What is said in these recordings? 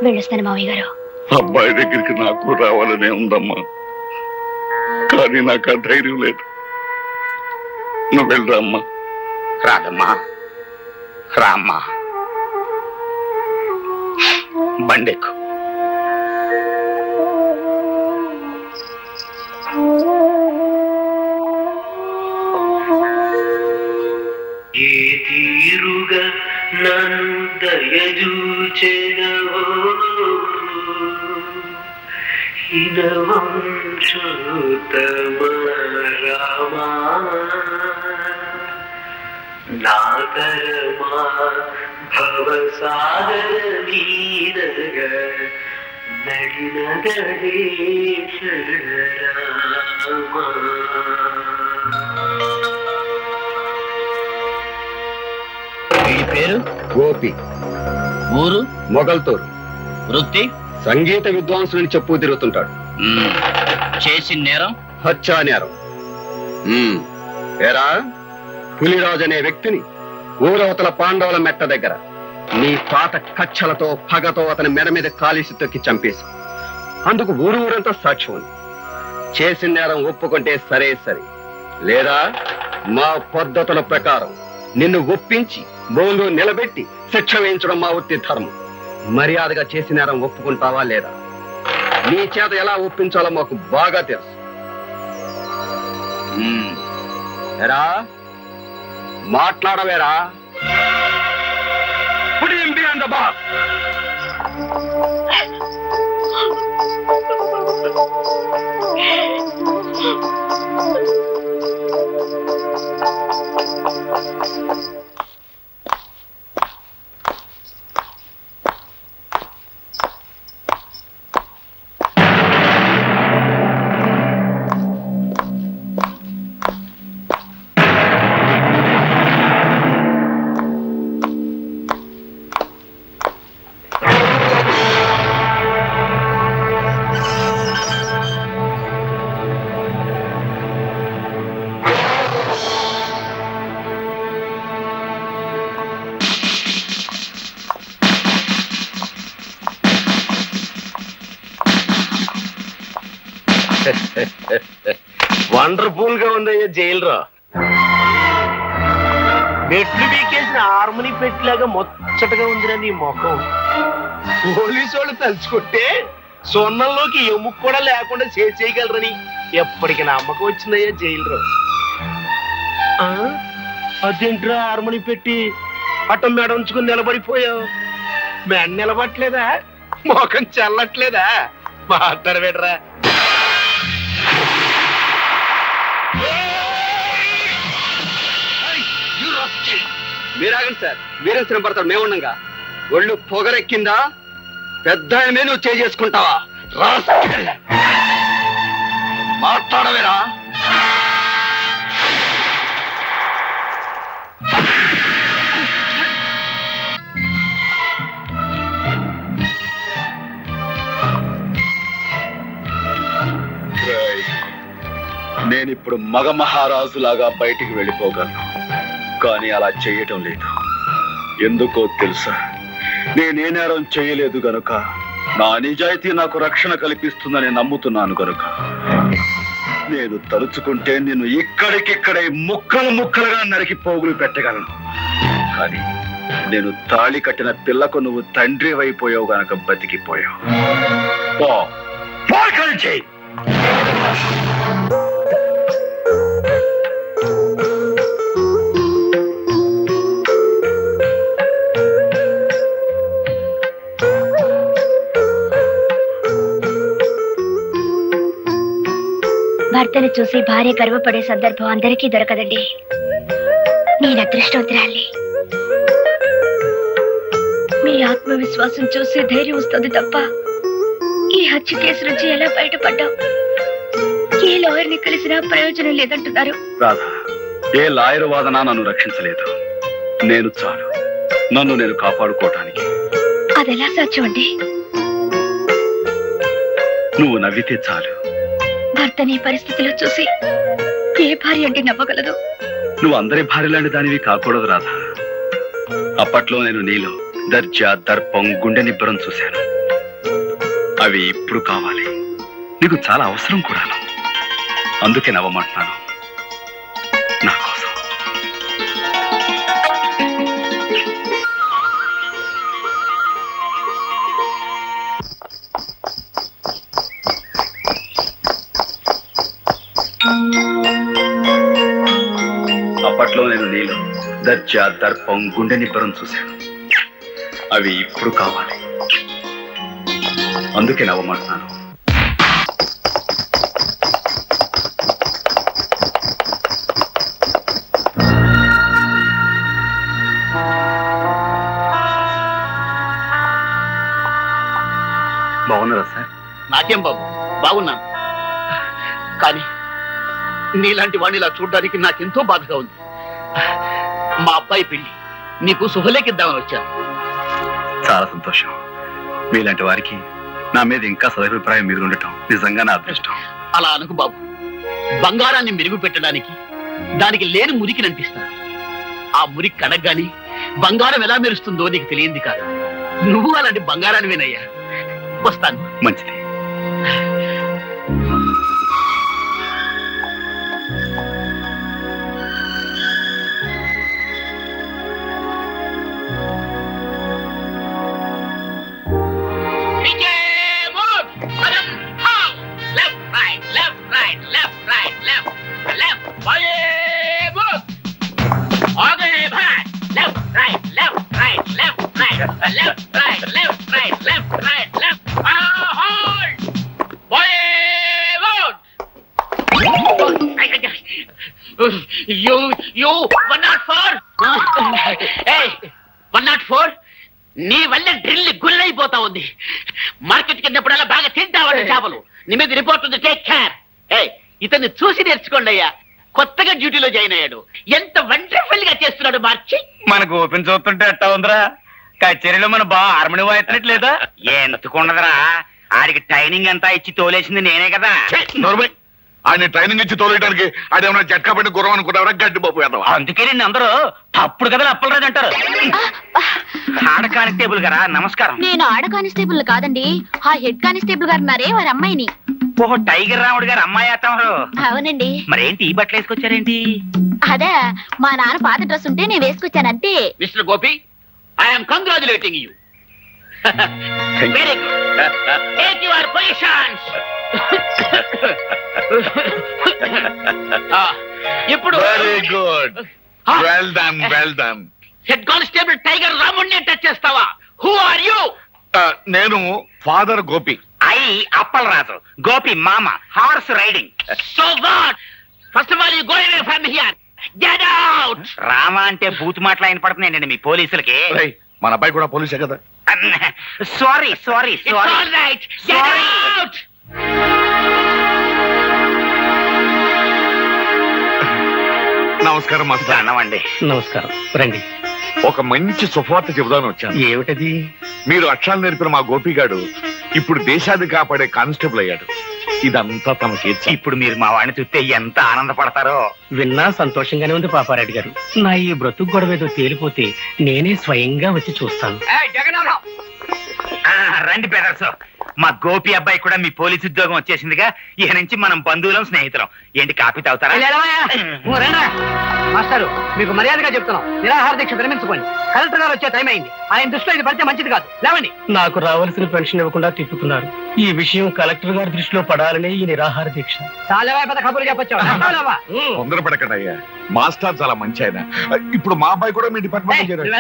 వెళ్ళొస్తాను మావయ్య గారు. అబ్బాయి దగ్గరికి నాకు రావాలనే ఉందమ్మా, కానీ నాకు ఆ ధైర్యం లేదు. నువ్వు వెళ్ళరా అమ్మా. రాదమ్మా, రామ్మా, బండెక్కు. ఏ తీరుగా నన్ను దయచూచెదవో హినవంశోత్తమ రామా, నాకరమా భవసాగర వీరగా నడిన గణేశ్వర రామా. వీడి పేరు గోపి, ఊరు మొగల్తూరు, వృత్తి సంగీత విద్వాంసుని చెప్పు తిరుగుతుంటాడు. చేసిన నేరం హత్యా నేరం. ఏరా, పులిరాజు అనే వ్యక్తిని ఊరవతల పాండవుల మెట్ట దగ్గర నీ పాత కచ్చలతో పగతో అతని మెడ మీద కాలిసి తొక్కి చంపేసి, అందుకు ఊరంతా సాక్ష్యం ఉంది. చేసిన నేరం ఒప్పుకుంటే సరే సరే, లేదా మా పద్ధతుల ప్రకారం నిన్ను ఒప్పించి బోన్లో నిలబెట్టి శిక్ష వేయించడం మా వృత్తి ధర్మం. మర్యాదగా చేసిన నేరం ఒప్పుకుంటావా లేదా? నీ చేత ఎలా ఒప్పించాలో మాకు బాగా తెలుసు. ఎరా, మాట్లాడవేరా? వండర్ఫుల్ గా ఉందయ్యా జైలురా. మెట్లు వీకేసిన హార్మోని పెట్టిలాగా ముచ్చటగా ఉందిరా నీ ముఖం. పోలీసు వాళ్ళు తలుచుకుంటే సొన్నంలోకి ఎముక కూడా లేకుండా చేయగలరని ఎప్పటికి నమ్మకం వచ్చిందయ్యా జైలురా. అదేంట్రా హార్మోని పెట్టి అట్టం మెడ ఉంచుకుని నిలబడిపోయావు? మెడ నిలబట్లేదా? ముఖం చల్లట్లేదా? మాట్లాడబెడరా. మీరాగండి సార్, వీరేశ్వరం పడతాడు మేముండగా. ఒళ్ళు పొగరెక్కిందా? పెద్ద నువ్వు చేసుకుంటావా? మాట్లాడవేరా? నేనిప్పుడు మగ మహారాజులాగా బయటికి వెళ్ళిపోగలను, కానీ అలా చేయటం లేదు. ఎందుకో తెలుసా? నేనే నేరం చేయలేదు గనుక, నా నిజాయితీ నాకు రక్షణ కల్పిస్తుందని నమ్ముతున్నాను గనుక నేను తలుచుకుంటే నిన్ను ఇక్కడికిక్కడే ముక్కలు ముక్కలుగా నరికి పోగులు పెట్టగలను. కానీ నేను తాళి కట్టిన పిల్లకు నువ్వు తండ్రి అయిపోయావు గనక బతికిపోయావు. చెయ్యి. భర్తను చూసి భార్య గర్వపడే సందర్భం అందరికీ దొరకదండి. నేను అదృష్టవంతురాలి. మీ ఆత్మవిశ్వాసం చూసి ధైర్యం వస్తుంది తప్ప ఈ హత్య కేసు నుంచి ఎలా బయటపడ్డావు? ఏ లాయర్ని కలిసినా ప్రయోజనం లేదంటున్నారు. రాధా, ఏ లాయర్ వాదన నన్ను రక్షించలేదు. నేను చాలు నన్ను నేను కాపాడుకోవటానికి. అదెలా సాధ్యం అండి? నువ్వు నవ్వితే చాలు. భర్తని ఈ పరిస్థితిలో చూసి ఏ భార్య అంటే నవ్వగలదు? నువ్వు అందరి భార్యలాంటి దానివి కాకూడదు రాధా. అప్పట్లో నేను నీలో దర్జా, దర్పం, గుండె నిబ్బరం చూశాను. అవి ఇప్పుడు కావాలి. నీకు చాలా అవసరం కూడాను. అందుకే నవ్వమంటున్నాను నా కోసం. అప్పట్లో నేను నీలో దర్జా, దర్పం, గుండె నిబ్బరం చూశాను. అవి ఇప్పుడు కావాలి. అందుకే నవ్వమంటున్నాను. బాగున్నారా సార్? నాకేం బాబు, బాగున్నాను. కానీ నీలాంటి వాడిని ఇలా చూడడానికి నాకెంతో బాధగా ఉంది. మా అబ్బాయి పెళ్లి నీకు శుభలేఖిద్దామని వచ్చాను. చాలా సంతోషం. మీలాంటి వారికి నా మీద ఇంకా సదభిప్రాయం మీద ఉండటం నిజంగా నా అదృష్టం. అలా అనుకు బాబు. బంగారాన్ని మెరుగు పెట్టడానికి దానికి లేని మురికి అంటిస్తాను. ఆ మురికి కడగ్గాని బంగారం ఎలా మెరుస్తుందో నీకు తెలియంది కాదు. నువ్వు అలాంటి బంగారాన్ని వినయ్యా. వస్తాను. మంచిది. You 104. Hey, 104. నీ వల్ల డ్రిల్ గుల్లైపోతా ఉంది. మార్కెట్ కిందప్పుడల్లా బాగా తింటావండి చేపలు. నీ మీద రిపోర్ట్ ఉంది. Take care. ఇతన్ని చూసి నేర్చుకోండి అయ్యా. కొత్తగా డ్యూటీలో జాయిన్ అయ్యాడు. ఎంత వండర్ఫుల్ గా చేస్తున్నాడు మార్చి. మనకు ఓపెన్ చూస్తుంటే ఎట్టా ఉందిరా? కచేరీలో మన బాగా హార్మోని వాయిట్లేదా? ఎందుకుండదురా, ఆడికి ట్రైనింగ్ అంతా ఇచ్చి తోలేసింది నేనే కదా. ఆయన ట్రైనింగ్ ఇచ్చి తోలేయడానికి ఆడేమన్నా జట్కా పెట్టి గుర్రం అనుకున్నారా? గడ్డి బాబు ఎదవా. అందుకే నేను అందరూ తప్పుడు కదా అప్పలరాజు అంటారు. ఆడ కానిస్టేబుల్ గారా, నమస్కారం. నేను ఆడ కానిస్టేబుల్ కాదండి, ఆ హెడ్ కానిస్టేబుల్ గారు ఉన్నారే వారి అమ్మాయిని. ఓహో, టైగర్ రాముడు గారు అమ్మాయి అత్తమారు. అవునండి. మరేంటి ఈ బట్టలు వేసుకొచ్చారేంటి? అదే మా నాన్న పాత డ్రెస్ ఉంటే నేను వేసుకొచ్చానంటే. Mister Gopi, I'm congratulating you. Very good. Take your positions. ఇప్పుడు very good. Well done, well done. Head constable tiger రాముడిని టచ్ చేస్తావా? Who are you? నేను ఫాదర్ గోపి. ఐ అప్పలరాజు, గోపి మామ, horse riding. So what? First of all you go away from here. Get out. Rama అంటే బూత్ మాటలు ఆయన పడుతున్నాయండి మీ పోలీసులకి. రేయ్, మన అబ్బాయి కూడా పోలీసే కదా. Sorry sorry it's sorry. All right. Get out. నమస్కారం మాస్టర్. అన్నమండి. నమస్కారం, రండి. ఒక మంచి సువార్త చెబుదామని వచ్చాను. ఏమిటది? మీరు అక్షరాలు నేర్పిన మా గోపిగాడు ఇప్పుడు దేశాన్ని కాపాడే కానిస్టేబుల్ అయ్యాడు. ఇదంతా తమకి ఇప్పుడు మీరు మా వాడిని చూస్తే ఎంత ఆనందపడతారో. విన్నా సంతోషంగానే ఉంది పాపారెడ్డి గారు. నా ఈ బ్రతుకు గొడవేదో తేలిపోతే నేనే స్వయంగా వచ్చి చూస్తాను. రండి బ్రదర్స్. మా గోపి అబ్బాయి కూడా మీ పోలీస్ ఉద్యోగం వచ్చేసిందిగా, ఇక నుంచి మనం బంధువులం, స్నేహితులం. ఏంటి కాపీ తాగుతారా? మాస్టారు, మీకు మర్యాదగా చెప్తున్నాం, నిరాహార దీక్ష విరమించుకోండి. కలెక్టర్ గారు వచ్చే టైం అయింది. ఆయన దృష్టిలో ఇది పడితే మంచిది కాదు. లేవండి. నాకు రావాల్సిన పెన్షన్ ఇవ్వకుండా తిప్పుతున్నారు. ఈ విషయం కలెక్టర్ గారి దృష్టిలో పడాలనే ఈ నిరాహార దీక్ష. చాలా పెద్ద కబుర్లు చెప్పొచ్చావు. తొందరపడకండి అయ్యా. మాస్టర్ చాలా మంచి ఆయన. ఇప్పుడు మా అబ్బాయి కూడా మీ డిపార్ట్మెంట్ చేరాడు.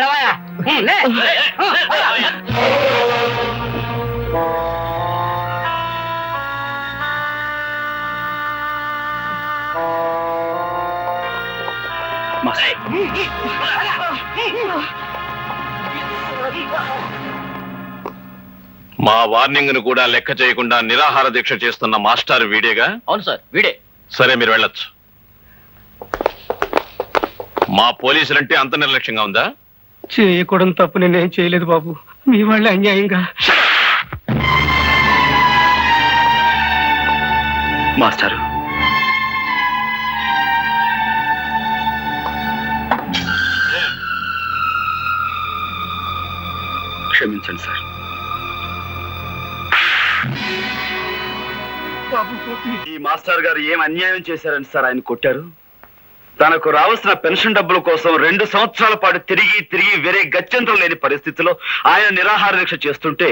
మా వార్నింగ్ ను కూడా లెక్క చేయకుండా నిరాహార దీక్ష చేస్తున్న మాస్టర్ వీడేగా? అవును సార్, వీడే. సరే, మీరు వెళ్ళొచ్చు. మా పోలీసులంటే అంత నిర్లక్ష్యంగా ఉందా? చేయకూడదు తప్పు నేనేం చేయలేదు బాబు. మీ వాళ్ళు అన్యాయంగా మాస్టారు, క్షమించండి సార్. ఈ మాస్టర్ గారు ఏం అన్యాయం చేశారని సార్ ఆయన కొట్టారు? తనకు రావాల్సిన పెన్షన్ డబ్బుల కోసం 2 సంవత్సరాల పాటు తిరిగి తిరిగి వేరే గత్యంతరం లేని పరిస్థితిలో ఆయన నిరాహార దీక్ష చేస్తుంటే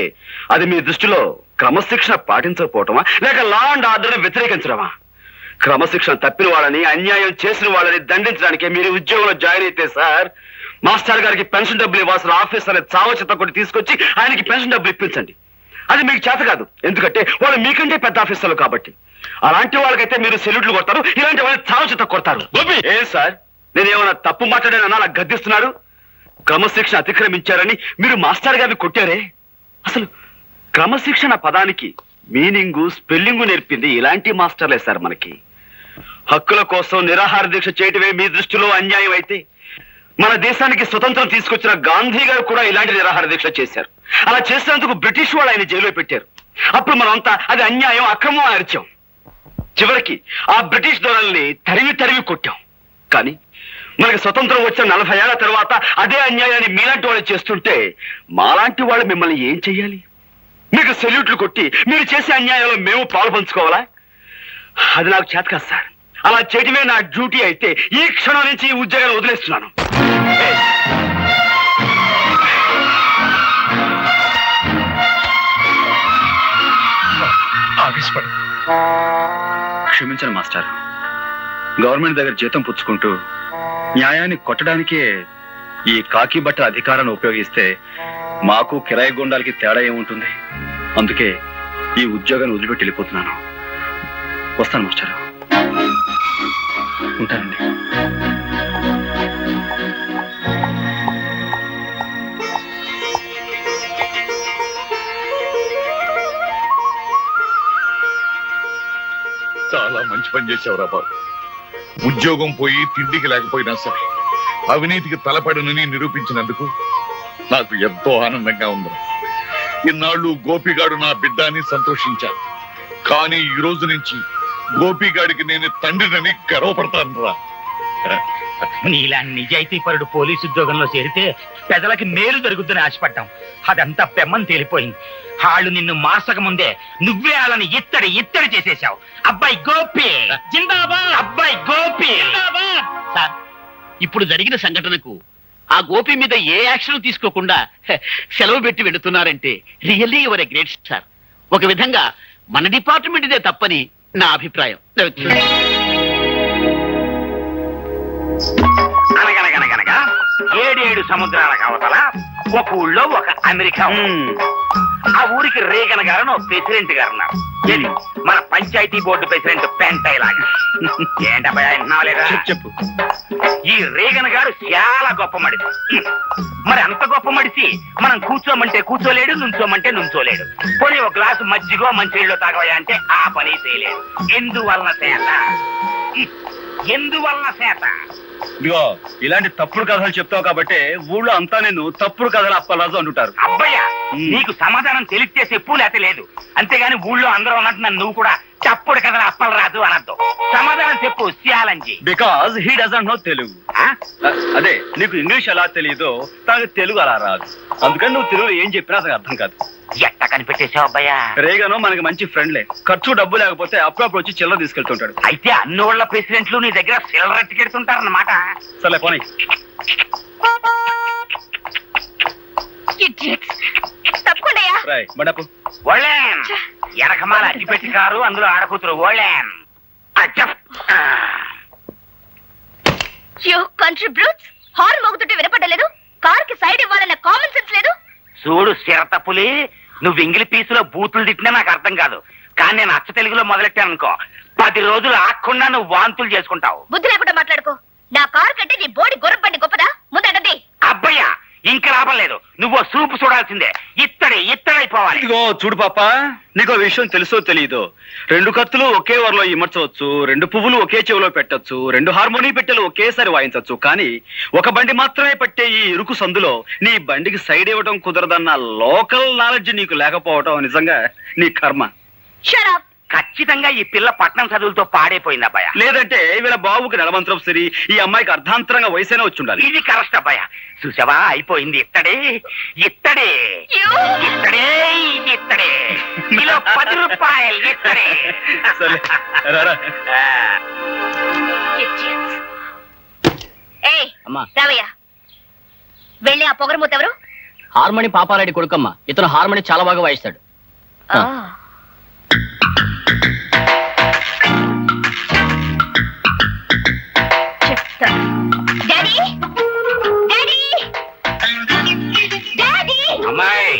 అది మీ దృష్టిలో క్రమశిక్షణ పాటించకపోవటమా, లేక లా అండ్ ఆర్డర్ వ్యతిరేకించడమా? క్రమశిక్షణ తప్పిన వాళ్ళని, అన్యాయం చేసిన వాళ్ళని దండించడానికి మీరు ఉద్యోగంలో జాయిన్ అయితే సార్, మాస్టర్ గారికి పెన్షన్ డబ్బులు ఇవ్వాల్సిన ఆఫీసర్ చావచిత్త కొట్టి తీసుకొచ్చి ఆయనకి పెన్షన్ డబ్బులు ఇప్పించండి. అది మీకు చేత కాదు, ఎందుకంటే వాళ్ళు మీకంటే పెద్ద ఆఫీసర్లు కాబట్టి. అలాంటి వాళ్ళకైతే మీరు సెల్యూట్లు కొడతారు, ఇలాంటి వాళ్ళని చావచిత్త కొడతారు. ఏం సార్, నేనేమన్నా తప్పు మాట్లాడానన్నా నాకు గద్దిస్తున్నారు? క్రమశిక్షణ అతిక్రమించారని మీరు మాస్టర్ గారిని కొట్టారే. అసలు క్రమశిక్షణ పదానికి మీనింగు, స్పెల్లింగు నేర్పింది ఇలాంటి మాస్టర్లే సార్ మనకి. హక్కుల కోసం నిరాహార దీక్ష చేయటమే మీ దృష్టిలో అన్యాయం అయితే, మన దేశానికి స్వతంత్రం తీసుకొచ్చిన గాంధీ గారు కూడా ఇలాంటి నిరాహార దీక్ష చేశారు. అలా చేసినందుకు బ్రిటిష్ వాళ్ళు ఆయన జైల్లో పెట్టారు. అప్పుడు మనమంతా అది అన్యాయం, అక్రమం అరిచాం. చివరికి ఆ బ్రిటిష్ దొరల్ని తరిమి తరిమి కొట్టాం. కానీ మనకి స్వతంత్రం వచ్చిన 40 ఏళ్ల తర్వాత అదే అన్యాయాన్ని మీలాంటి వాళ్ళు చేస్తుంటే మాలాంటి వాళ్ళు మిమ్మల్ని ఏం చెయ్యాలి? మీకు సెల్యూట్లు కొట్టి మీరు చేసే అన్యాయంలో మేము పాలు పంచుకోవాలా? అది నాకు చేత కాదు సార్. అలా చేయటమే నా డ్యూటీ అయితే ఈ క్షణం నుంచి ఈ ఉద్యోగాలు వదిలేస్తున్నాను. క్షమించండి మాస్టర్. గవర్నమెంట్ దగ్గర జీతం పుచ్చుకుంటూ న్యాయాన్ని కొట్టడానికే ఈ కాకి బట్ట అధికారాన్ని ఉపయోగిస్తే మాకు కిరాయి గుండాలకి తేడా ఏముంటుంది? అందుకే ఈ ఉద్యోగాన్ని వదిలిపెట్టి వెళ్ళిపోతున్నాను. వస్తాను మాస్టర్. ఉంటానండి. చాలా మంచి పని చేసావురా బాబు. ఉద్యోగం పోయి తిండికి లేకపోయినా సరే అవినీతికి తలపడనని నిరూపించినందుకు నాకు ఎంతో ఆనందంగా ఉంది. ఇన్నాళ్ళు గోపిగాడు నా బిడ్డ అని సంతోషించాను, కానీ ఈ రోజు నుంచి గోపిగాడికి నేను తండ్రినని గర్వపడతాను రా. నీలా నిజాయితీ పరుడు పోలీసు ఉద్యోగంలో చేరితే ప్రజలకి మేలు జరుగుతుందని ఆశపడ్డాం. అదంతా పెమ్మని తేలిపోయింది. వాళ్ళు నిన్ను మార్చక ముందే నువ్వే వాళ్ళని ఇత్తడి చేసేశావు. అబ్బాయి గోపి జిందాబాద్, అబ్బాయి గోపి జిందాబాద్. సార్, ఇప్పుడు జరిగిన సంఘటనకు ఆ గోపి మీద ఏ యాక్షన్ తీసుకోకుండా సెలవు పెట్టి వెళుతున్నారంటే really your a great sir. ఒక విధంగా మన డిపార్ట్మెంట్ ఇదే తప్పని నా అభిప్రాయం. అనగనగనగనగా 7 సముద్రాలకు అవతల ఒక ఊళ్ళో ఒక అమెరికా ఉంది. ఆ ఊరికి రేగన్ గారు ఒక ప్రెసిడెంట్ గారు ఉన్నారు. ఏది మన పంచాయతీ బోర్డు ప్రెసిడెంట్ పెంటై లాగా. ఏంటబ్బా విన్నావలేదా? చెప్పు. ఈ రేగన్ గారు చాలా గొప్ప మడిసి. మరి అంత గొప్ప మడిసి మనం కూర్చోమంటే కూర్చోలేడు, నుంచోమంటే నుంచోలేడు. పోనీ ఒక గ్లాసు మజ్జిగో మంచినీళ్ళు తాగవయా అంటే ఆ పని చేయలేడు. ఎందువలన చేత ఇదిగో ఇలాంటి తప్పుడు కథలు చెప్తావు కాబట్టి ఊళ్ళో అంతా నేను తప్పుడు కథలు అప్పలరాజు అంటుంటారు. అబ్బయ్యా, నీకు సమాధానం తెలిస్తే చెప్పు, లేకపోతే లేదు. అంతేగాని ఊళ్ళో అందరూ అన్నట్టు నన్ను నువ్వు కూడా చప్పుడు కథలు అప్పలరాదు అనద్దు. సమాధానం చెప్పు శ్యాలంజీ. Because he doesn't know Telugu. అదే నీకు ఇంగ్లీష్ ఎలా తెలియదో తనకు తెలుగు అలా రాదు. అందుకని నువ్వు తెలుగులో ఏం చెప్పినా అతనికి అర్థం కాదు. ఎట్ట కనిపెట్టేశావు అబ్బయ్యా? రేగను మనకి మంచి ఫ్రెండ్లే. ఖర్చు డబ్బు లేకపోతే అప్పుడప్పుడు వచ్చి చిల్లర తీసుకెళ్తుంటాడు. అయితే అన్నోళ్ల ప్రెసిడెంట్లు నీ దగ్గర చిల్లర ఎత్తుకెడుతుంటారన్నమాట. సరే పోనీ. ఓళ్ళేన్ ఎనకమాల అగ్గిపెట్టి కారు, అందులో ఆడకూతురు ఓళ్ళేన్. హార్న్ మోగుతుంటే వినపడలేదు. కార్ కి సైడ్ ఇవ్వాలన్న కామన్ సెన్స్ లేదు. చూడు చిరతపులి, నువ్వు ఇంగిలి పీసులో బూతులు తిట్టినా నాకు అర్థం కాదు. కానీ నేను అచ్చ తెలుగులో మొదలెట్టాను అనుకో, 10 రోజులు ఆకుండా నువ్వు వాంతులు చేసుకుంటావు. బుద్ధి లేకుండా మాట్లాడుకో. నా కారు కంటే నీ బోడి గుర్రం బండి గొప్పదా? ముందండి. అబ్బయ్యా, ఇంకా లాభం లేదు. నువ్వు సూపు చూడాల్సిందే. ఇత్తడైపోవాలి. ఇదిగో చూడు పాప, నీకు విషయం తెలుసో తెలీదో, 2 కత్తులు ఒకే వరలో ఇమర్చవచ్చు, 2 పువ్వులు ఒకే చెవిలో పెట్టొచ్చు, 2 హార్మోనీ పెట్టెలు ఒకేసారి వాయించవచ్చు, కానీ ఒక బండి మాత్రమే పట్టే ఈ ఇరుకు సందులో నీ బండికి సైడ్ ఇవ్వడం కుదరదన్న లోకల్ నాలెడ్జ్ నీకు లేకపోవడం నిజంగా నీ కర్మ. ఖచ్చితంగా ఈ పిల్ల పట్నం చదువులతో పాడైపోయింది అబ్బాయ. లేదంటే వీళ్ళ బాబుకి నడమంత్రం సరి, ఈ అమ్మాయికి అర్ధాంతరంగా వయసైనా వచ్చి ఉండాలి. ఇది కరెక్ట్ అబ్బాయ. చూసావా, అయిపోయింది. ఇత్తడే ఇత్తడే ఇత్తడే ఇత్తడే కిలో 10 రూపాయలు ఇత్తడే. సరే రారా. రావయ్య, వెళ్ళి ఆ పొగరమూత ఎవరు? హార్మోని పాపారెడ్డి కొడుకమ్మ. ఇతను హార్మోని చాలా బాగా వాయిస్తాడు. అమ్మాయి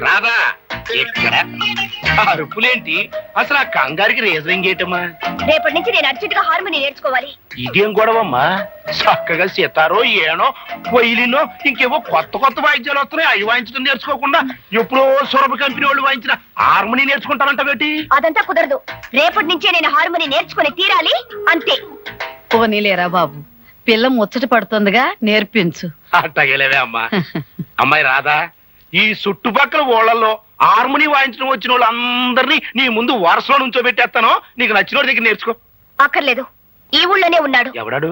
రాదా ఇక్కడ? అరుపులేంటి? అసలు ఆ కంగారికి రీజనింగ్ ఏంటమ్మా? రేపటి నుంచి నేను అర్జెంట్ గా హార్మోని నేర్చుకోవాలి. ఇదేం గొడవమ్మా? చక్కగా సితారో ఏనో వైలినో ఇంకేవో కొత్త కొత్త వాయిద్యాలు వస్తున్నాయి, అవి వాయించడం నేర్చుకోకుండా ఎప్పుడో సొరబ కంపెనీ వాళ్ళు వాయించిన హార్మోని నేర్చుకుంటానంటవేటి? అదంతా కుదరదు. రేపటి నుంచే నేను హార్మోని నేర్చుకుని తీరాలి, అంతే. పోనీలేరా బాబు, పిల్ల ముచ్చట పడుతుందిగా, నేర్పించు. అట్టగలేవే అమ్మా. అమ్మాయి రాదా, ఈ చుట్టుపక్కల ఊళ్ళల్లో హార్మోని వాయించడం వచ్చిన వాళ్ళు అందరినీ నీ ముందు వరుసలో నుంచోబెట్టేస్తాను, నీకు నచ్చిన దగ్గర నేర్చుకో. అక్కర్లేదు, ఈ ఊళ్ళోనే ఉన్నాడు. ఎవడాడు?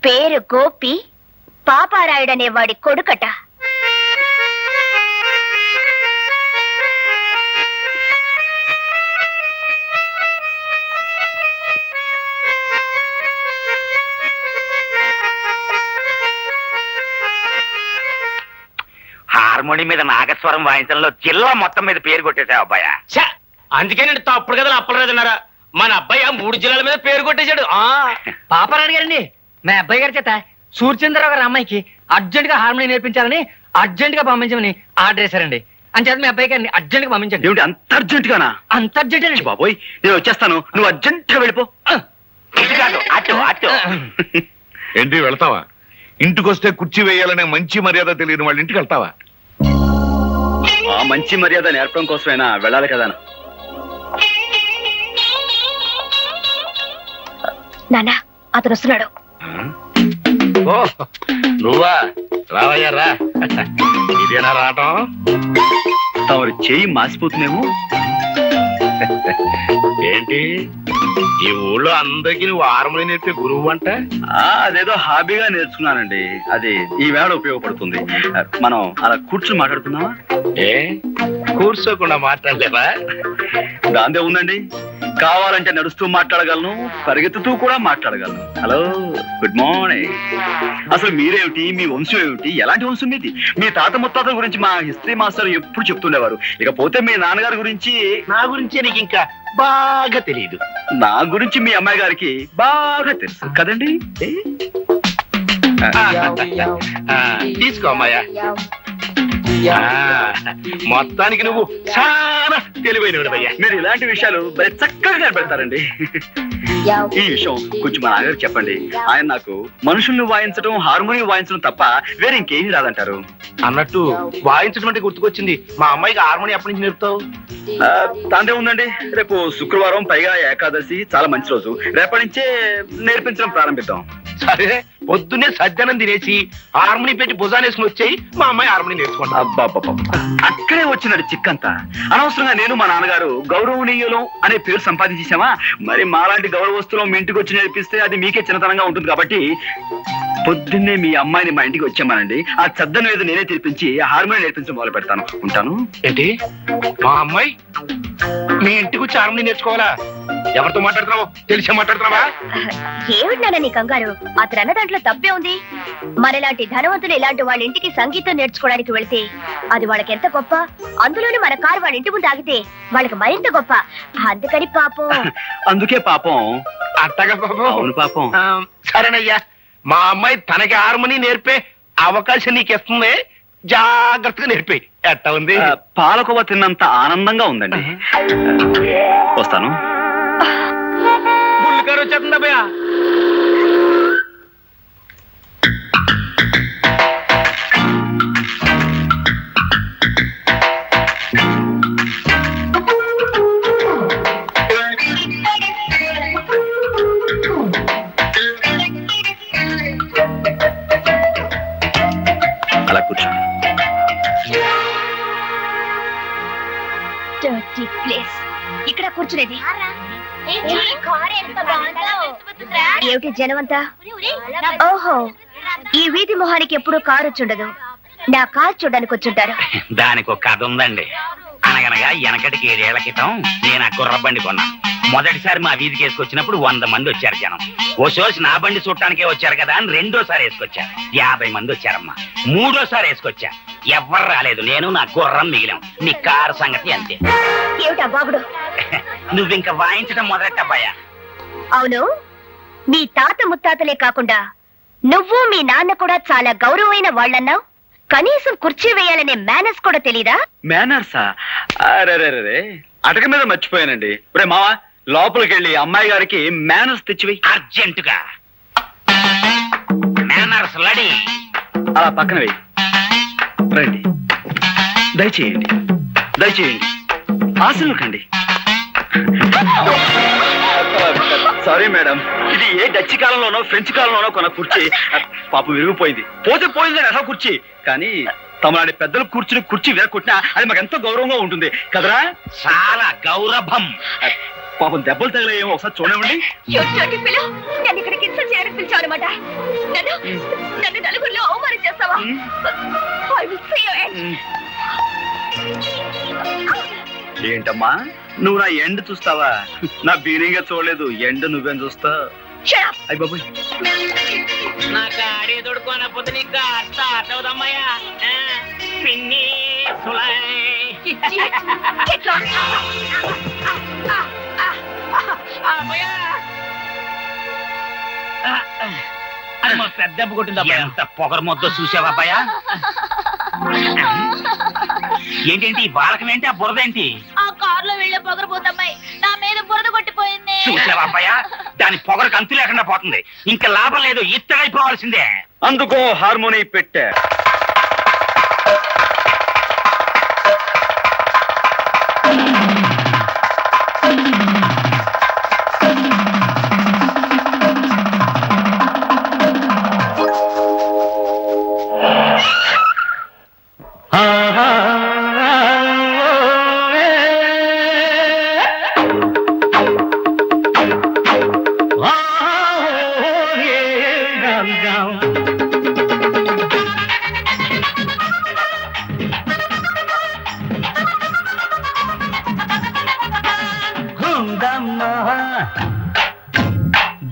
పేరు గోపి, పాపారాయుడనే వాడి కొడుకట. హార్మోని మీద నాగస్వరం వాయించడంలో జిల్లా మొత్తం మీద పేరు కొట్టేశావు అబ్బాయ. అందుకే నేను తప్పుడు కదా అప్పలేదన్నారా? మన అబ్బాయి 3 జిల్లాల మీద పేరు కొట్టేశాడు. పాపారాయుడు గారండి, మా అబ్బాయి గారి చేత సూర్యచంద్రరావు గారి అమ్మాయికి అర్జెంట్ గా హార్మోని నేర్పించాలని అర్జెంట్ గా పంపించమని ఆర్డర్ చేశారండి. అంచేత మీ అబ్బాయి గారిని అర్జెంట్ గా పంపించండి. ఏమిటి అంత అర్జెంట్ గానా? అంత అర్జెంట్ అండి బాబోయ్, నేను వచ్చేస్తాను, నువ్వు అర్జెంట్ గా వెళ్ళిపో. అటు అటు. ఏంటి వెళ్తావా? ఇంటికొస్తే కుర్చీ వేయాలనే మంచి మర్యాద తెలియని వాళ్ళ ఇంటికి వెళ్తావా? ఆ మంచి మర్యాద నేర్పడం కోసమైనా వెళ్ళాలి కదా. నాన్న, అతను వస్తున్నాడు. ఓ నువ్వా? రావయ్యా రా. ఇదేనా రావటం? తమరు చేయి మాసిపోతుందేమో. ఏంటి ఈ ఊళ్ళో అందరికి నువ్వు హార్మోని నేర్పే గురువు అంట? అదేదో హాబీగా నేర్చుకున్నానండి, అది ఈ వేళ ఉపయోగపడుతుంది. మనం అలా కూర్చుని మాట్లాడుకుందామా? ఏ కూర్చోకుండా మాట్లాడలేవా? దాందే ఉందండి, కావాలంటే నడుస్తూ మాట్లాడగలను, పరిగెత్తుతూ కూడా మాట్లాడగలను. Hello, good morning. అసలు మీరేమిటి, మీ వంశం ఏమిటి, ఎలాంటి వంశం మీది? మీ తాత ముత్తాతల గురించి మా హిస్టరీ మాస్టర్ ఎప్పుడు చెప్తుండేవారు. ఇకపోతే మీ నాన్నగారి గురించి. నా గురించి నీకు ఇంకా బాగా తెలియదు. నా గురించి మీ అమ్మాయి గారికి బాగా తెలుసు కదండి. తీసుకో అమ్మాయ్యా. మొత్తానికి నువ్వు చాలా తెలివైనవయ్యా. మీరు ఇలాంటి విషయాలు భలే చక్కగా కనబెడతారండి. ఈ విషయం కొంచెం మా నాన్నగారు చెప్పండి. ఆయన నాకు మనుషుల్ని వాయించడం, హార్మోని వాయించడం తప్ప వేరే ఇంకేమీ రాదంటారు. అన్నట్టు వాయించడం అంటే గుర్తుకొచ్చింది, మా అమ్మాయికి హార్మోని ఎప్పటి నుంచి నేర్పుతావు? దాందే ఉందండి, రేపు శుక్రవారం, పైగా ఏకాదశి, చాలా మంచి రోజు. రేపటి నుంచే నేర్పించడం ప్రారంభిద్దాం. సరే, పొద్దున్నే సజ్జనం తినేసి హార్మోని పెట్టి భుజానేసుకుని వచ్చాయి, మా అమ్మాయి హార్మోని నేర్చుకుంటా. అబ్బాబ్బా, అక్కడే వచ్చినట్టు చిక్కంతా. అనవసరంగా నేను మా నాన్నగారు గౌరవనీయులం అనే పేరు సంపాదించేసామా, మరి మాలాంటి గౌరవస్తులం మీ ఇంటికి వచ్చి నేర్పిస్తే అది మీకే చిన్నతనంగా ఉంటుంది. కాబట్టి పొద్దున్నే మీ అమ్మాయిని మా ఇంటికి వచ్చామానండి, ఆ చద్దను ఏదో నేనే తెప్పించి హార్మోని నేర్పించడం మొదలు పెడతాను. ఉంటాను. ఏంటి, మా అమ్మాయి మీ ఇంటికి వచ్చి హార్మోని నేర్చుకోవాలా? ఎవరితో మాట్లాడుతున్నావు? తెలిసే మాట్లాడుతున్నావా? ఏమిటి నాన్న నీ కంగారు? అతను అన్న దాంట్లో తప్పే ఉంది. మనలాంటి ధనవంతులు ఇలాంటి వాళ్ళ ఇంటికి సంగీతం నేర్చుకోవడానికి వెళితే అది వాళ్ళకి ఎంత గొప్ప. అందులోనే మన కారు వాళ్ళ ఇంటి ముందు ఆగితే వాళ్ళకి మరింత గొప్ప. అందుకని పాపం. అందుకే పాపం. అట్టగా పాపం. అవును పాపం. సరేనయ్యా, మా అమ్మాయి తనకి హార్మోని నేర్పే అవకాశం నీకు ఇస్తుంది, జాగ్రత్తగా నేర్పే. ఎట్ట ఉంది? పాలకోవ తిన్నంత ఆనందంగా ఉందండి. వస్తాను. బుల్లికారు వచ్చేస్తుందా భయ్యా? Dirty place. ఇక్కడ కూర్చునేది ఏమిటి జనమంతా? ఓహో, ఈ వీధి మొహానికి ఎప్పుడు కారు వచ్చుండదు. నా కారు చూడడానికి వచ్చుంటారు. దానికి ఒక కథ ఉందండి. అనగనగా వెనకటికి 7 ఏళ్ల క్రితం నేను ఆ గుర్రబండి కొన్నాను. మొదటిసారి మా వీధికి వేసుకొచ్చినప్పుడు 100 మంది వచ్చారు జనం. ఓ సోసి నా బండి చూడటానికే వచ్చారు కదా అని రెండోసారి వేసుకొచ్చా. 50 మంది వచ్చారమ్మా. మూడోసారి వేసుకొచ్చా. ఎవ్వరు రాలేదు. నేను నా గుర్రం మిగిలాం. మీ కారు సంగతి అంతే. ఏమిటా బాబుడు? నువ్వు ఇంకా వాయించడం మొదలెట్టబ్బాయా? అవును, మీ తాత ముత్తాతలే కాకుండా నువ్వు మీ నాన్న కూడా చాలా గౌరవమైన వాళ్ళన్నావు. కనీసం కుర్చీ వేయాలనే మేనర్స్ కూడా తెలీదా? మేనర్సా? అరే అటక మీద మర్చిపోయానండి. ఇప్పుడే మావా లోపలికి వెళ్ళి అమ్మాయి గారికి మేనర్స్ తెచ్చివేయి. అర్జెంటుగా మేనర్స్ లడి. అలా పక్కన వెయ్యి. రండి, దయచేయండి, దయచేయండి. ఆశలు కండి. సారీ మేడం, ఇది ఏ డచ్ కాలంలోనో ఫ్రెంచ్ కాలంలోనో కొన్న కుర్చీ. పాపం విరిగిపోయింది. పోతే పోయింది అసలు కుర్చీ. కానీ తమలాంటి పెద్దలు కూర్చుని కుర్చీ విరగొట్టినా అది మాకు ఎంతో గౌరవంగా ఉంటుంది కదరా? చాలా గౌరవం. పాపం దెబ్బలు తగిలేమో ఒకసారి చూడండి. నన్ను ఇక్కడికి ఇన్సల్ట్ చేయడానికి పిలిచావు అనమాట. నన్ను నలుగురిలో అవమానం చేస్తావా? I will see your end. ఏంటమ్మా నువ్వు నా ఎండ్ చూస్తావా? నా బీనింగా చూడలేదు. ఎండ్ నువ్వేం చూస్తా? అయ్య బాబు, నా గాడి దొడుకోనపోతే నీకు స్టార్ట్ అవుదమ్మయ్యా. పిన్ని పెద్ద కొట్టిందా? ఎంత పొగరు మొద్దో చూసావా అబ్బాయా? ఏంటేంటి ఈ బాలకం ఏంటి? ఆ బురద ఏంటి? ఆ కారులో వెళ్ళే పొగరబోతమ్మాయి నా మీద బురద కొట్టిపోయింది. చూసావా అబ్బాయా? దాని పొగరకు అంతు లేకుండా పోతుంది. ఇంకా లాభం లేదు, ఇత్తడైపోవాల్సిందే. అందుకో హార్మోని పెట్టా.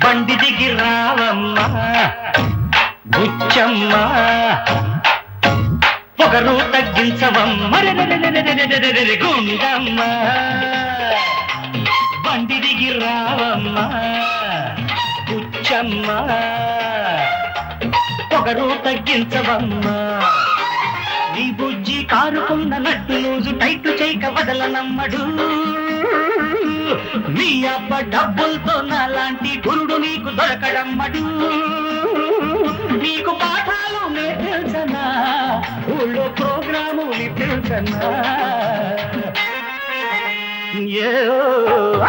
బండి దిగి రావమ్మ బుచ్చమ్మ, పొగరు తగ్గించవమ్మ గుండమ్మ. బండి దిగి రావమ్మ బుచ్చమ్మ, పొగరు తగ్గించవమ్మ. నీ బుజ్జి కారుకున్న నట్టు లూజు టైట్ చేయక వదలనమ్మడు. నీ అబ్బ డబ్బులతో నాలాంటి గురుడు నీకు దొరకడమ్మడు. నీకు పాఠాలు నే తెలుసనా, ఊళ్ళో ప్రోగ్రాములు తెలుసనా?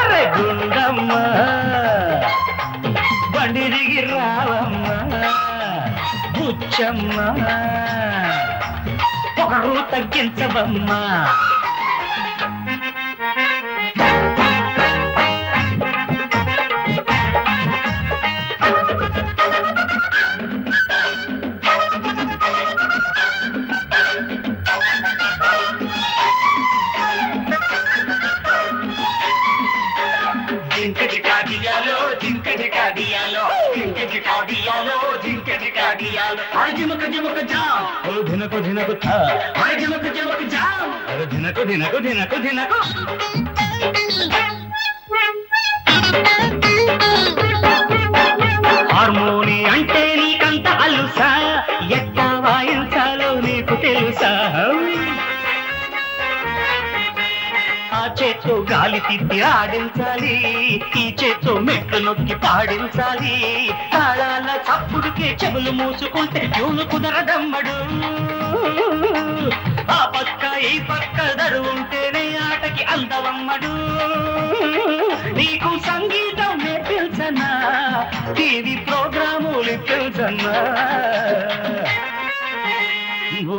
అరే గుండమ్మ, బండి దిగి రావమ్మ బుచ్చమ్మ, పొగరు తగ్గించవమ్మా. హార్మోని అంటే నీకంత అలుసా, ఎట్టా వాయించాలో నీకు తెలుసా? ఆ చేత్తో గాలి తిప్పి ఆడించాలి, ఈ చేత్తో మెట్లు నొక్కి పాడించాలి. తాళాల చప్పుడుకే చెవులు మూసుకుంటే ట్యూను కుదరదమ్మడు. ఆ పక్క ఈ పక్క దరువుంటేనే ఆటకి అందవమ్మడు. నీకు సంగీతం నేర్పించనా, టీవీ ప్రోగ్రాములు తెలుసన్నా? ఓ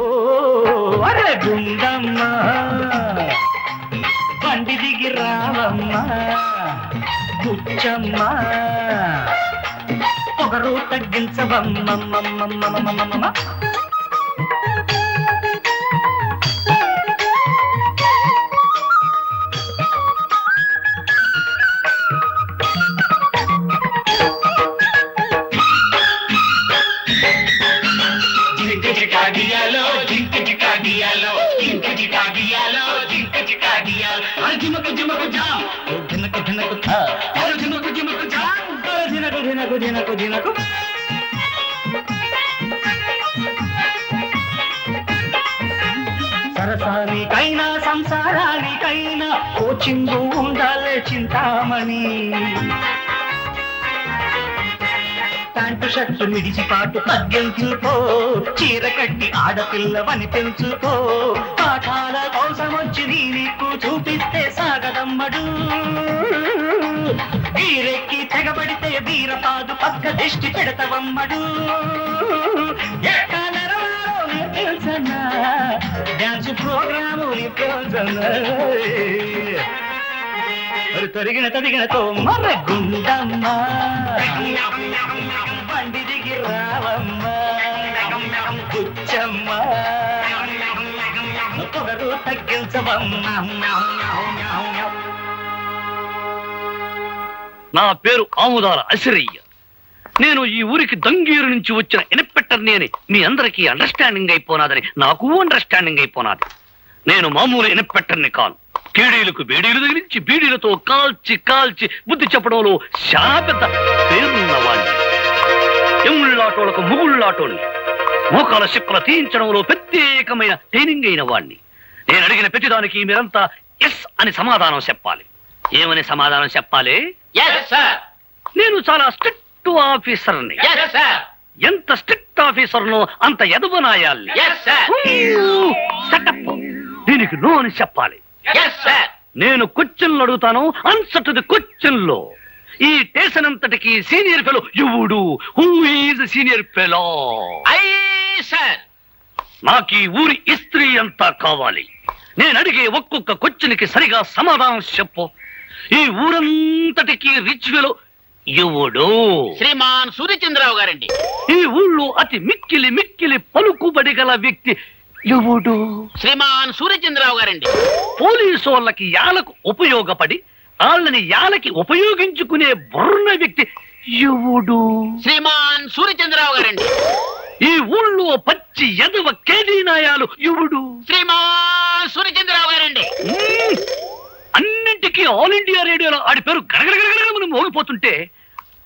అరే గుండమ్మ, బండి దిగి రావమ్మా బుచ్చమ్మ పొగరు తగ్గించవమ్మ జింకజికాడియాలో జింకజికాడియాలో జింకజికాడియాలో జింకజికాడియాలో అర్జునకు జిమకు జాం జినకు జినకు థా అర్జునకు జిమకు జాం జినకు జినకు జినకు జినకు సరసానికైనా సంసారానికైనా కోచింగు ఉండాలే చింతామణి ప్యాంటు షర్టు మిడిచి పాటు తగ్గించుకో చీర కట్టి ఆడపిల్లవని పెంచుకో పాఠాల కోసం వచ్చి నీకు చూపిస్తే సాగదమ్మడు వీరెక్కి తెగబడితే వీరపాదు పక్క దిష్టి పెడతవమ్మడు తెలుసన్నా డాన్స్ ప్రోగ్రాము తరిగినతో మరగుండమ్మా బండి దిగి రావమ్మ బుచ్చమ్మ పొగరు తగ్గించవమ్మ. నా పేరు ఆముదాల అసిరయ్య. నేను ఈ ఊరికి దంగీరు నుంచి వచ్చిన ఇన్స్పెక్టర్ని అని మీ అందరికీ అండర్స్టాండింగ్ అయిపోనాదని నాకు అండర్స్టాండింగ్ అయిపోనాది. నేను మామూలు ఇన్స్పెక్టర్ని కాను. కేడీలకు బేడీలు తగిలించి బీడీలతో కాల్చి కాల్చి బుద్ధి చెప్పడంలో చాలా పెద్ద పేరున్నవాణ్ణి. ఎముళ్ళాటోలకు ముగుళ్ళాటోని మోకాల శిక్కుల తీయించడంలో ప్రత్యేకమైన ట్రైనింగ్ అయిన వాణ్ణి. నేను అడిగిన ప్రతిదానికి మీరంతా ఎస్ అని సమాధానం చెప్పాలి. ఏమని సమాధానం చెప్పాలి? నేను చాలా స్ట్రిక్ట్ ఆఫీసర్ని. ఎంత స్ట్రిక్ట్ ఆఫీసర్నో అంత ఎదుగునాయాలి. దీనికి నో అని చెప్పాలి. నేను క్వశ్చన్లు అడుగుతాను, ఆన్సర్ టు ది క్వశ్చన్లో. ఈ స్టేషన్ అంతటికి సీనియర్ ఫెలో ఎవడు? Who is senior fellow? నాకు ఈ ఊరి ఇస్త్రీ అంతా కావాలి. నేను అడిగే ఒక్కొక్క క్వశ్చన్కి సరిగా సమాధానం చెప్పు. ఈ ఊరంతటికి రిచ్ ఫెలో ఎవడు? శ్రీమాన్ సూర్యచంద్రరావు గారండి. ఈ ఊళ్ళో అతి మిక్కిలి మిక్కిలి పలుకుబడి గల వ్యక్తి ఎవడు? శ్రీమాన్ సూర్యచంద్రరావు గారండి. పోలీసు వాళ్ళకి యాలకు ఉపయోగపడి వాళ్ళని యాలకి ఉపయోగించుకునే బుర్ర వ్యక్తి ఎవడు? శ్రీమాన్ సూర్యచంద్రరావు గారండి. ఈ ఊళ్ళో పచ్చి ఎదవ కేదీనాయాలు ఎవడు? శ్రీమాన్ సూర్యచంద్రరావు గారండి. అన్నింటికీ ఆల్ ఇండియా రేడియోలో ఆడి పేరు గడగడగడగడ మోగిపోతుంటే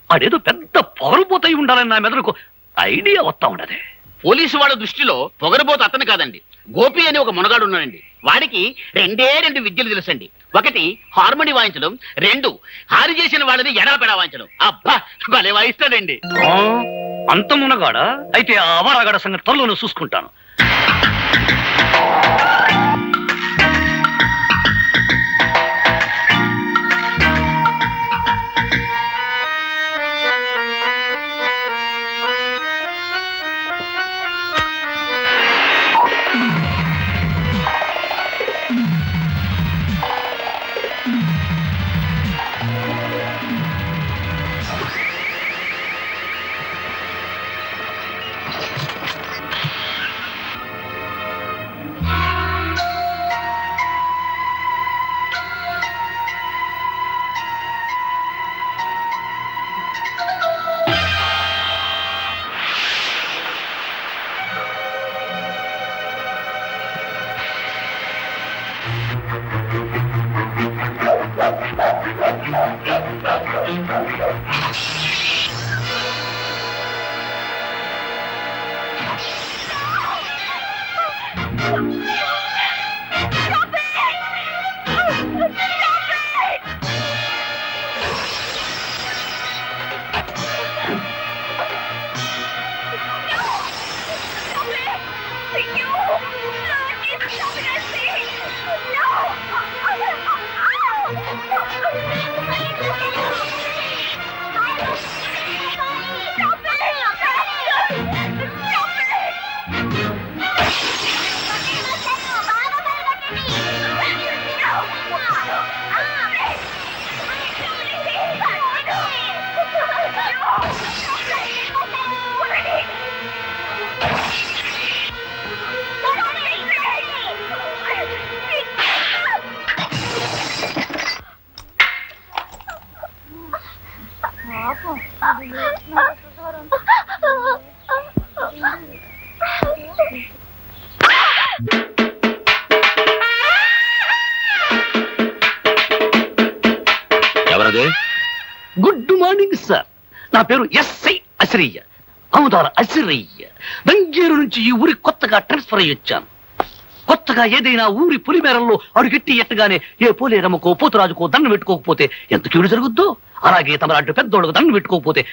ఆడేదో పెద్ద పొగరుపోతాయి ఉండాలని నా మెదడుకు ఐడియా వస్తా ఉండదే. పోలీసు వాళ్ళ దృష్టిలో పొగరబోతు అతను కాదండి, గోపి అని ఒక మునగాడు ఉన్నాడండి. వాడికి రెండు విద్యలు తెలుసండి. ఒకటి హార్మోని వాయించడం, రెండు హారి చేసిన వాళ్ళని ఎడపెడా వాయించడం. అబ్బా భలే వాయిస్తాడండి. అంత మునగాడా? అయితే ఆ అవారాగాడ సంగతి త్వరలోనే చూసుకుంటాను. Good morning sir. నా పేరు ఎస్ఐ అసిరయ్య, అవుదార అసిరయ్య. దంగేరు నుంచి ఈ ఊరి కొత్తగా ట్రాన్స్ఫర్ అయ్యి వచ్చాను. కొత్తగా ఏదైనా ఊరి పులిమేరల్లో అడుగెట్టి ఎట్టగానే ఏ పోలేరమ్మకో పోతురాజుకో దండం పెట్టుకోకపోతే ఎంత కీడు జరుగుద్దో, అలాగే తమలాంటి పెద్దోళ్ళకు దండం పెట్టుకోకపోతే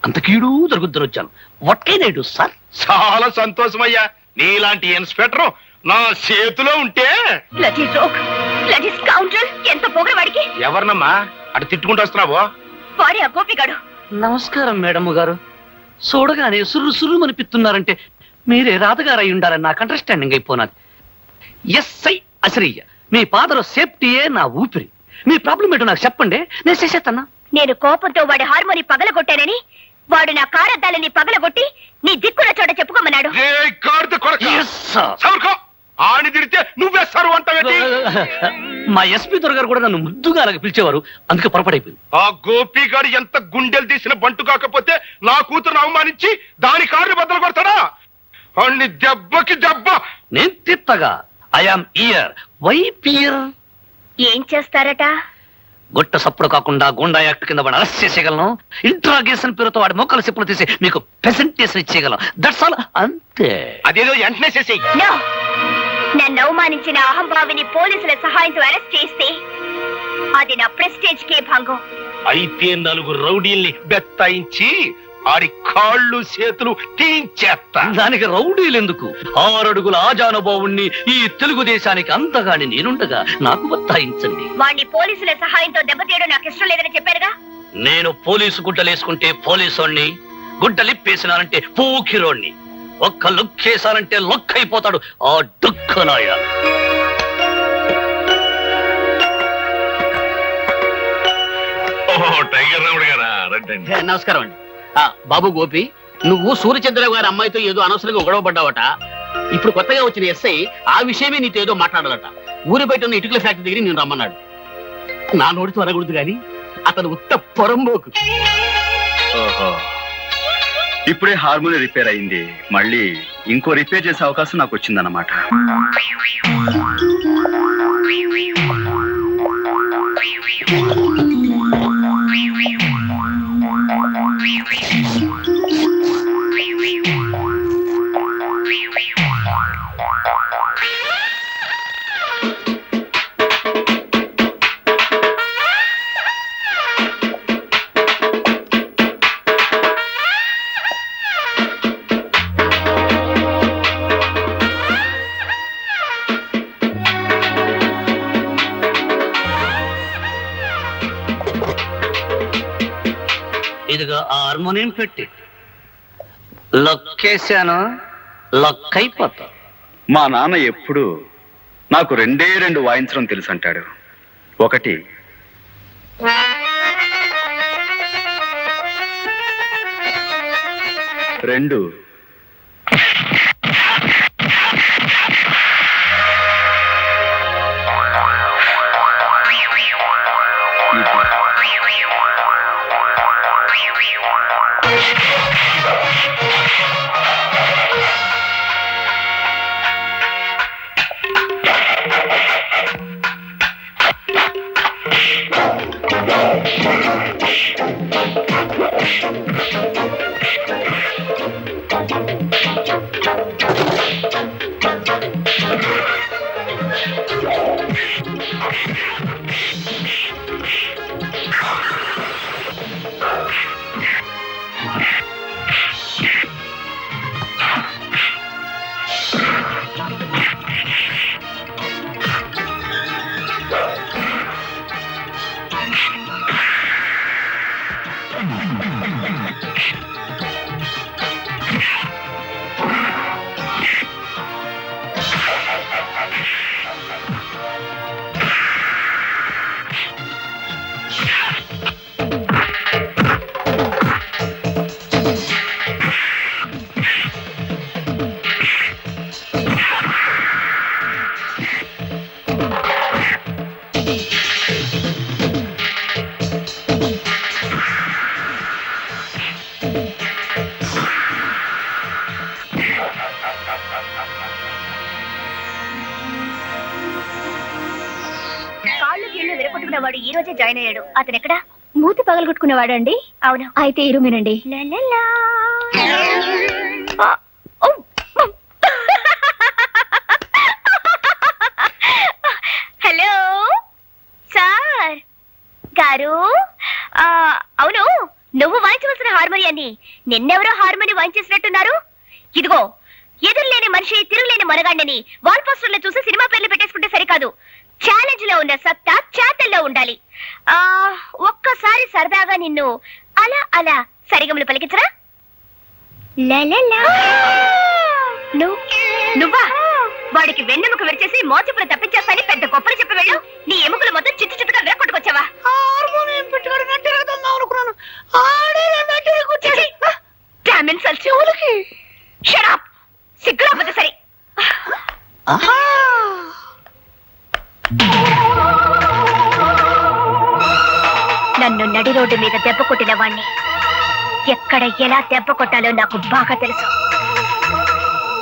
అంత కీడు జరుగుద్దని వచ్చాను. What can I do sir? చాలా సంతోషమయ్యా, నీలాంటి ఇన్స్పెక్టర్ నా చేతిలో ఉంటే. బ్లడీ రోగ్, బ్లడీ స్కౌండ్రల్, ఎంత పొగరు వాడికి. ఎవరినమ్మా అటు తిట్టుకుంటూ వస్తున్నావో? వాడే ఆ గోపిగాడు. నమస్కారం మేడం గారు. చూడగానే సుర్రు సుర్రు అనిపిస్తున్నారంటే మీరే రాధగారు అయి ఉండాలని నాకు అండర్స్టాండింగ్ అయిపోయినది. ఎస్ఐ అసిరయ్య, మీ ఫాదర్ సేఫ్టీయే నా ఊపిరి. మీ ప్రాబ్లం ఏంటో నాకు చెప్పండి, నేను చేసేస్తాను. నేను కోపంతో వాడి హార్మోని పగలగొట్టానని వాడు నా కారద్దాలని పగలగొట్టి నీ దిక్కున చోట చెప్పుకోమన్నాడు. ఆని తిడితే నువ్వేస్తారు అంటావేంటి? మా ఎస్పీ దొరగారు కూడా నన్ను ముద్దుగా అలాగే పిలిచేవారు, అందుకే పొరపడైపోయింది. ఆ గోపిగాడు ఎంత గుండెలు తీసిన బంటు కాకపోతే నా కూతురును అవమానించి దాని కారుని బద్దలు కొడతాడా? అన్ని దెబ్బకి దెబ్బ. నేను తిత్తగా ఐఆమ్ ఇయర్. వై పియర్? ఏం చేస్తారట? గొట్ట సప్పుడు కాకుండా గుండా యాక్ట్ కింద వాడు అరెస్ట్ చేసేయగలను. ఇంట్రాగేషన్ పేరుతో వాడి మొక్కల సిప్పులు తీసి మీకు ప్రెసెంటేషన్ ఇచ్చేయగలను. దట్స్ ఆల్, అంతే. అదేదో వెంటనే చేసేయి. నన్ను అవమానించిన అహంభావిని పోలీసుల సహాయంతో అరెస్ట్ చేస్తే అది నా ప్రెస్టేజ్ కే భంగం. అయితే 4 రౌడీల్ని బెత్తాయించి ఆడి కాళ్ళు చేతులు తీయించేస్తా. దానికి రౌడీలు ఎందుకు? 6 అడుగుల ఆజానుభావుణ్ణి ఈ తెలుగుదేశానికి అంతగాని నేనుండగా నాకు బత్తాయించండి. వాణ్ణి పోలీసుల సహాయంతో దెబ్బతీయడం నాకు ఇష్టం లేదని చెప్పారుగా. నేను పోలీసు గుడ్డలేసుకుంటే పోలీసోణ్ణి, గుడ్డలిప్పేసినానంటే పూకిరోణ్ణి, ఒక్క లుక్కేసానంటే లొక్కైపోతాడు ఆ డుక్కనాయ. టైగర్ రాముడు గారా, రండి. నమస్కారం అండి. బాబు గోపి, నువ్వు సూర్యచంద్రరావు గారి అమ్మాయితో ఏదో అనవసరంగా గొడవ పడ్డావట. ఇప్పుడు కొత్తగా వచ్చిన ఎస్ఐ ఆ విషయమే నీతో ఏదో మాట్లాడాలట. ఊరి బయట ఉన్న ఇటుకల ఫ్యాక్టరీ దగ్గర నేను రమ్మన్నాడు. నా నోటితో అనకూడదు గాని అతను ఉత్త పొరంబోకు. ఇప్పుడే హార్మోని రిపేర్ అయింది, మళ్ళీ ఇంకో రిపేర్ చేసే అవకాశం నాకు వచ్చిందన్నమాట. ఇదిగో హార్మోనియం పెట్టి లొక్కేశాను, లొక్కైపోతా. మా నాన్న ఎప్పుడు నాకు 2 వాయించడం తెలుసు అంటాడు. ఒకటి రెండు వాడు ఈ రోజే జాయిన్ అయ్యాడు. అతను ఎక్కడా? మూతి పగలగొట్టుకునేవాడండి? అవును. అయితే ఈ రూమేనండి. హలో సార్ గారు, అవును, నువ్వు వాయించవలసిన హార్మోనియాన్ని నిన్నెవరో హార్మోని వాయించేసినట్టున్నారు. ఇదిగో, ఎదురులేని మనిషి తిరుగులేని మనగాండని వాల్ పోస్టర్లో చూసి సినిమా పేర్లు పెట్టేసుకుంటే సరికాదు. ఛాలెంజ్ లో ఉన్న సత్తా చేతల్లో ఉండాలి. ఒక్కసారి సరదాగా నిన్ను అలా అలా సరిగమలు పలికించరా? నువ్వా? వాడికి వెన్నెముక విరిచేసి మోచపులు తప్పించేస్తాని పెద్ద గొప్పలు చెప్పి వెళ్ళు. నీ ఎముకలు మొత్తం చిత్తు చిత్తుగా విరక్కొట్టుకొచ్చావా? సిగ్గురాపోతే సరే. నన్ను నడి రోడ్డు మీద దెబ్బ కొట్టిన వాణ్ణి ఎక్కడ ఎలా దెబ్బ కొట్టాలో నాకు బాగా తెలుసు.